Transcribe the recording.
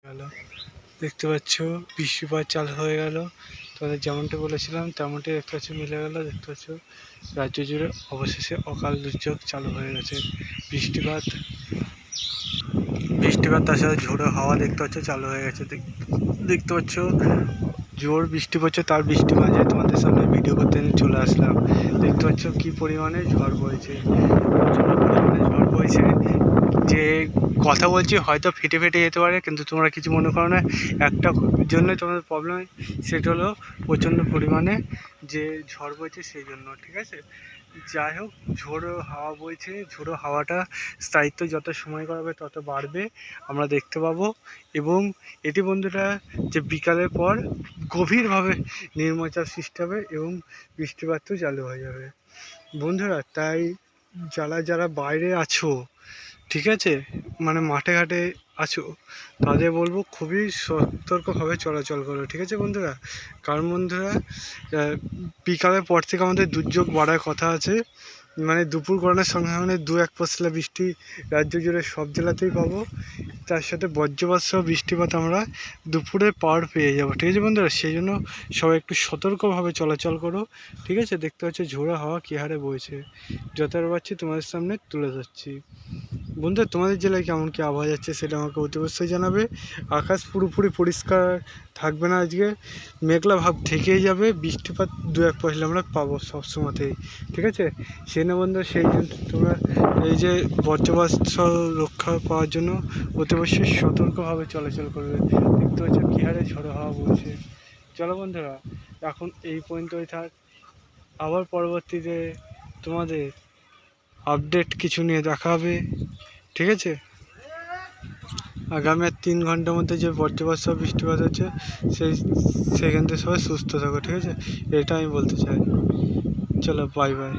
গেল দেখতে পাচ্ছ বৃষ্টিপাত চালু হয়ে গেল। তোমাদের যেমনটা বলেছিলাম তেমনটি দেখতে পাচ্ছ মিলে গেল। দেখতে পাচ্ছ রাজ্য জুড়ে অবশেষে অকাল দুর্যোগ চালু হয়ে গেছে। বৃষ্টিপাত তার সাথে ঝোড়ো হাওয়া দেখতে পাচ্ছ চালু হয়ে গেছে। দেখতে পাচ্ছ জোর বৃষ্টি পড়ছে, তার বৃষ্টি মাঝে তোমাদের সামনে ভিডিও করতে চলে আসলাম। দেখতে পাচ্ছ কি পরিমাণে ঝড় বইছে, ঝড় বইছে যে কথা বলছি হয়তো ফেটে যেতে পারে, কিন্তু তোমরা কিছু মনে করো না। একটা জন্যই তোমাদের প্রবলেম, সেটা হলো প্রচণ্ড পরিমাণে যে ঝড় বইছে সেই জন্য। ঠিক আছে, যাই হোক, ঝোড়ো হাওয়া বইছে। ঝোড়ো হাওয়াটা স্থায়িত্ব যত সময় করাবে তত বাড়বে, আমরা দেখতে পাবো। এবং এটি বন্ধুরা যে বিকালের পর গভীরভাবে নিম্নচাপ সৃষ্টি হবে এবং বৃষ্টিপাতও চালু হয়ে যাবে বন্ধুরা। তাই যারা বাইরে আছো, ঠিক আছে, মানে মাঠে ঘাটে আছো, তাদের বলবো খুবই সতর্কভাবে চলাচল করো। ঠিক আছে বন্ধুরা, কারণ বন্ধুরা বিকালের পর থেকে আমাদের দুর্যোগ বাড়ার কথা আছে। মানে দুপুর গড়ানোর সঙ্গে সঙ্গে 2-1 পশলা বৃষ্টি রাজ্য জুড়ে সব জেলাতেই পাবো। তার সাথে বজ্রপাত সহ বৃষ্টিপাত আমরা দুপুরে পাওয়ার পেয়ে যাবো। ঠিক আছে বন্ধুরা, সেই জন্য সবাই একটু সতর্কভাবে চলাচল করো। ঠিক আছে, দেখতে পাচ্ছি ঝোড়ো হাওয়া কী হারে বইছে, যতটা পারছি তোমাদের সামনে তুলে ধরছি। বন্ধুরা, তোমাদের জেলায় কেমন কী আবহাওয়া যাচ্ছে সেটা আমাকে অতি অবশ্যই জানাবে। আকাশ পুরোপুরি পরিষ্কার থাকবে না, আজকে মেঘলা ভাব থেকেই যাবে। বৃষ্টিপাত 2-1 পশলা আমরা পাবো সবসময়তেই। ঠিক আছে, সেই না বন্ধুরা, সেই জন্য তোমরা এই যে বজ্রপাত রক্ষা পাওয়ার জন্য অতি অবশ্যই সতর্কভাবে চলাচল করবে। দেখতে পাচ্ছ কী হারে ঝড়ো হাওয়া বলছে। চলো বন্ধুরা, এখন এই পর্যন্তই থাক। আবার পরবর্তীতে তোমাদের আপডেট কিছু নিয়ে দেখা হবে। ঠিক আছে, আগামী 3 ঘন্টার মধ্যে যে বজ্রপাত সহ বৃষ্টিপাত হচ্ছে সেখান থেকে সবাই সুস্থ থাকো। ঠিক আছে, এটা আমি বলতে চাই। চলো, বাই বাই।